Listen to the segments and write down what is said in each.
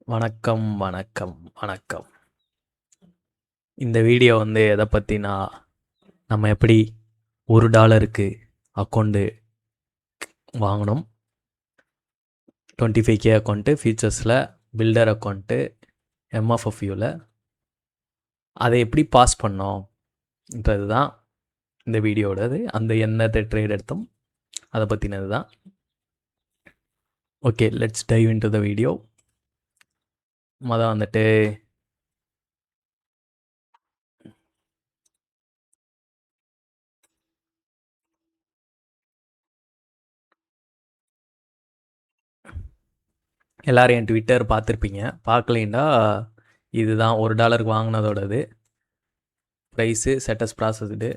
வணக்கம், வணக்கம், வணக்கம். இந்த வீடியோ வந்து எத பத்தினா, நம்ம எப்படி $1க்கு அக்கவுண்ட் வாங்கணும். 25K அக்கவுண்ட் ஃபியூச்சர்ஸ்ல பில்டர் அக்கவுண்ட் MFFUல அதை எப்படி பாஸ் பண்ணோம்ன்றது தான் இந்த வீடியோடது. அந்த என்னத்த ட்ரேட் எடுத்தோம் அதை பற்றினது தான். Okay, let's dive into the video. வந்துட்டு எல்லாரும் என் ட்விட்டர் பார்த்துருப்பீங்க. பார்க்கலைன்னா இதுதான் $1க்கு வாங்கினதோடது ப்ரைஸு, செட்டஸ் ப்ராசஸ்டு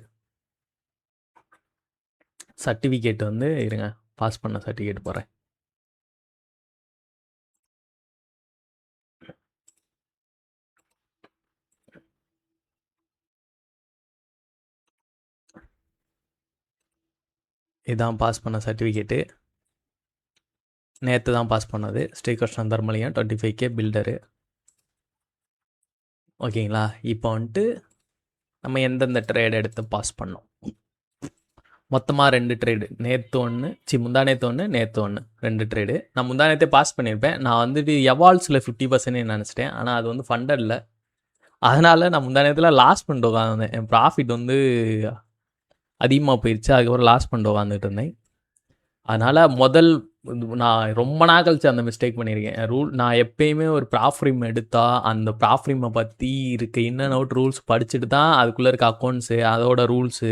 சர்டிஃபிகேட் வந்து இருங்க, பாஸ் பண்ண சர்டிஃபிகேட் போகிறேன். இதான் பாஸ் பண்ண சர்டிஃபிகேட்டு. நேற்று தான் பாஸ் பண்ணது. ஸ்ரீகிருஷ்ணன் தர்மலியம் 25K பில்டரு. ஓகேங்களா? இப்போ வந்துட்டு நம்ம எந்தெந்த ட்ரேட் எடுத்து பாஸ் பண்ணோம். மொத்தமாக 2 ட்ரேடு. நேற்று ஒன்று, முந்தா நேற்று ஒன்று, நேற்று ஒன்று, 2 ட்ரேடு. நான் முந்தா நேற்றே பாஸ் பண்ணியிருப்பேன். நான் வந்துட்டு எவால்ஸில் 50% நினச்சிட்டேன். ஆனால் அது வந்து ஃபண்டடில். அதனால் நான் முந்தா நேரத்தில் லாஸ் பண்ணிட்டு உட்காந்துருந்தேன். என் ப்ராஃபிட் வந்து அதிகமாக போயிடுச்சு. அதுக்கப்புறம் லாஸ் பண்ணிட்டு உட்காந்துட்டு இருந்தேன். அதனால் நான் ரொம்ப நாள் கழிச்சு அந்த மிஸ்டேக் பண்ணியிருக்கேன். நான் எப்பயுமே ஒரு ப்ராஃப்ரிம் எடுத்தால் அந்த ப்ராஃப்ரிமை பற்றி இருக்க இன் அண்ட் அவுட் ரூல்ஸ் படிச்சுட்டு தான் அதுக்குள்ளே இருக்க அக்கௌண்ட்ஸு, அதோட ரூல்ஸு,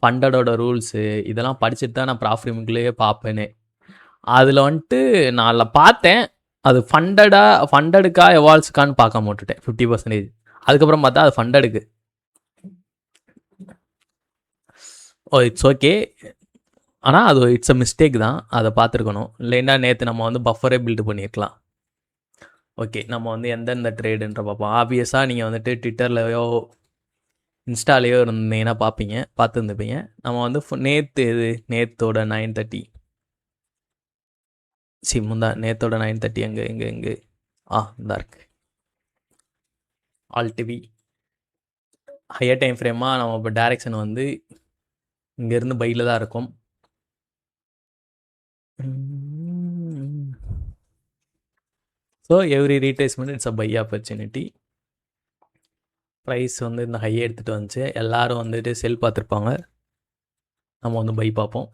ஃபண்டடோட ரூல்ஸு இதெல்லாம் படிச்சுட்டு தான் நான் ப்ராஃப்ரிமுக்குள்ளேயே பார்ப்பேனே. அதில் வந்துட்டு நான் அதில் பார்த்தேன். அது ஃபண்டடுக்கா எவால்ஸுக்கான்னு பார்க்க மாட்டுட்டேன் 50%. அதுக்கப்புறம் பார்த்தா அது ஃபண்டடுக்கு. It's okay. ஆனால் அது இட்ஸ் அ மிஸ்டேக் தான். அதை பார்த்துருக்கணும். இல்லைன்னா நேற்று நம்ம வந்து பஃபரே பில்டு பண்ணியிருக்கலாம். ஓகே, நம்ம வந்து எந்தெந்த ட்ரேடுன்ற பார்ப்போம். ஆப்வியஸாக நீங்கள் வந்துட்டு ட்விட்டர்லையோ இன்ஸ்டாலேயோ இருந்தீங்கன்னா பார்த்துருந்துப்பீங்க. நம்ம வந்து நேற்றோட 9:30 நேற்றோட 9:30 எங்கே இந்த இருக்கு. ஆல்டிவி ஹையர் டைம் ஃப்ரேமாக நம்ம இப்போ டைரெக்ஷன் வந்து இங்கேருந்து பையில் தான் இருக்கும். So every retracement it's a buy opportunity. Price வந்து இந்த ஹையை எடுத்துகிட்டு வந்துச்சு. எல்லோரும் வந்துட்டு செல் பார்த்துருப்பாங்க. நம்ம வந்து பை பார்ப்போம்.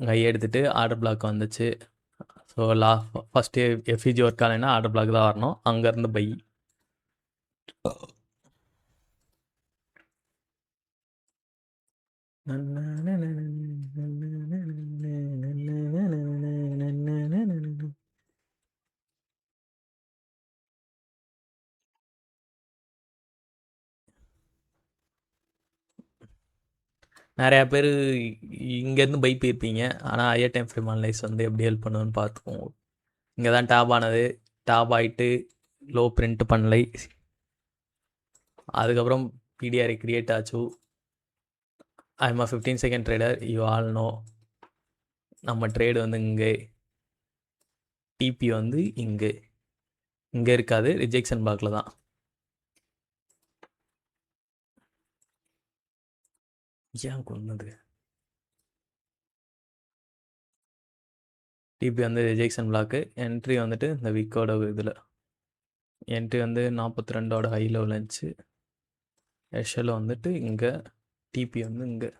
ஹை எடுத்துகிட்டு ஆர்டர் பிளாக் வந்துச்சு. ஸோ ஃபஸ்ட்டு எஃப்இஜி ஒர்க் ஆகலைன்னா ஆர்டர் பிளாக் தான் வரணும். அங்கேருந்து பை. நிறையா பேர் இங்கேருந்து பை போயிருப்பீங்க. ஆனால் ஹையர் டைம் ஃப்ரேம் அனலைஸ் வந்து எப்படி ஹெல்ப் பண்ணுன்னு பார்த்துக்கோங்க. இங்கே தான் டேப் ஆனது. டேப் ஆகிட்டு லோ பிரிண்ட் பண்ணலை. அதுக்கப்புறம் பிடிஆர் கிரியேட் ஆச்சு. I am 15 second trader, you all know. நம்ம ட்ரேடு வந்து இங்கே, டிபி வந்து இங்கே இருக்காது, ரிஜெக்ஷன் பாக்ஸில் தான். ஏன் கொண்டது? டிபி வந்து ரிஜெக்ஷன் பிளாக்கு. என்ட்ரி வந்துட்டு இந்த வீக்கோட இதில் என்ட்ரி வந்து 42 ஹை லெவல் இருந்துச்சு. எஷ்எல் வந்துட்டு இங்கே, டிபி வந்து இங்கே.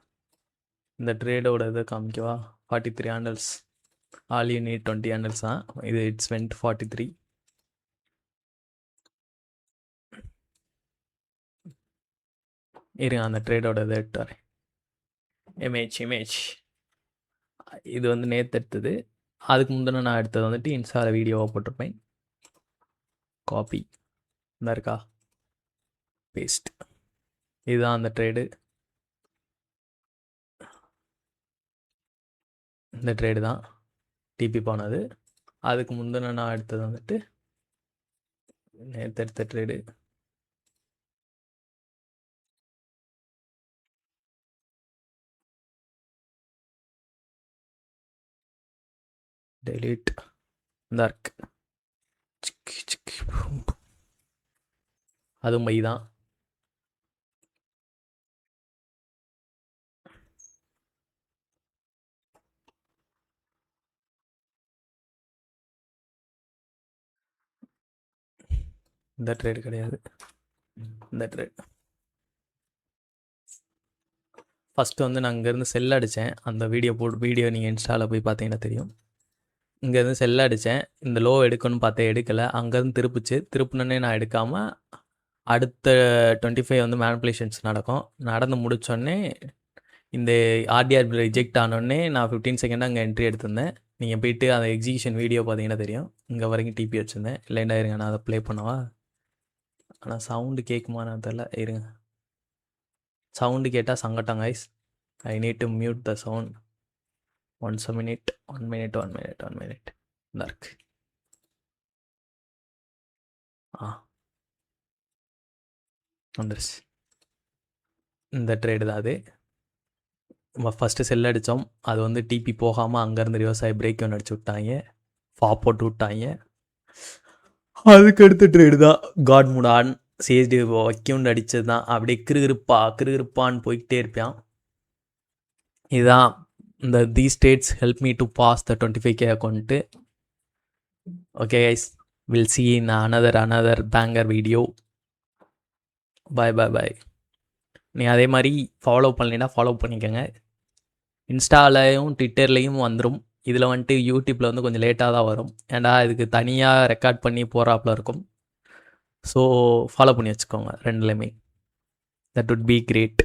இந்த ட்ரேடோட இதை காமிக்கவா? 43 handles. All you need 20 handles தான். இது இட்ஸ் வென்ட் 43. இருங்க, அந்த ட்ரேடோட இதை எடுத்து வரேன். இமேஜ் இது வந்து நேற்று எடுத்தது. அதுக்கு முந்தின நான் எடுத்தது வந்துட்டு இன்ஸ்டாவில் வீடியோவாக போட்டிருப்பேன். காப்பி இந்த இருக்கா, பேஸ்ட். இதுதான் அந்த ட்ரேடு. இந்த ட்ரேடு தான் டிபி போனது. அதுக்கு முந்தின நான் எடுத்தது வந்துட்டு நேற்று எடுத்த ட்ரேடு. டெலிட் இந்த இருக்கு. அதுவும் பை தான். இந்த ட்ரேடு கிடையாது, இந்த ட்ரேட். ஃபஸ்ட்டு வந்து நான் இங்கேருந்து செல் அடித்தேன். அந்த வீடியோ நீங்கள் இன்ஸ்டாவில் போய் பார்த்தீங்கன்னா தெரியும். இங்கேருந்து செல் அடித்தேன். இந்த லோ எடுக்கணும்னு பார்த்தேன், எடுக்கலை. அங்கேருந்து திருப்புனோடனே நான் எடுக்காமல் அடுத்த 25 வந்து மேனிப்புலேஷன்ஸ் நடக்கும். நடந்து முடித்தோடனே இந்த ஆர்டிஆர் ரிஜெக்ட் ஆனோடனே நான் 15 செகண்டாக அங்கே என்ட்ரி எடுத்திருந்தேன். நீங்கள் போயிட்டு அந்த எக்ஸிகியூஷன் வீடியோ பார்த்தீங்கன்னா தெரியும். இங்கே வரைக்கும் டிபி வச்சுருந்தேன். இல்லைண்டா இருங்க, நான் அதை ப்ளே பண்ணவா? ஆனால் சவுண்டு கேட்குமா நான் தெரில, இருங்க. சவுண்டு கேட்டால் சங்கட்டம் guys. I need to mute the sound. One minute இந்த இருக்கு. வந்துருச்சு. இந்த ட்ரேடு தான் அது. நம்ம ஃபஸ்ட்டு செல் அடித்தோம். அது வந்து டிபி போகாமல் அங்கேருந்து ரிவர்ஸாகி பிரேக் ஒன்று அடிச்சு விட்டாங்க, போட்டு விட்டாங்க. அதுக்கு அடுத்த ட்ரேடு தான் காட் மூட் ஆன். சிஎஸ்டி வைக்கவுண்டு அடித்தது தான். அப்படியே கிருகிருப்பான்னு போய்கிட்டே இருப்பான். இதுதான் இந்த these states help me to pass the 25K account. Okay guys, will see in another banger video. Bye. நீ அதே மாதிரி ஃபாலோ பண்ணலைன்னா ஃபாலோ பண்ணிக்கோங்க. இன்ஸ்டாலையும் ட்விட்டர்லேயும் வந்துடும். இதில் வந்துட்டு யூடியூப்பில் வந்து கொஞ்சம் லேட்டாக தான் வரும், ஏன்டா இதுக்கு தனியாக ரெக்கார்ட் பண்ணி போகிறாப்புல இருக்கும். ஸோ ஃபாலோ பண்ணி வச்சுக்கோங்க ரெண்டுலேயுமே. That would be great.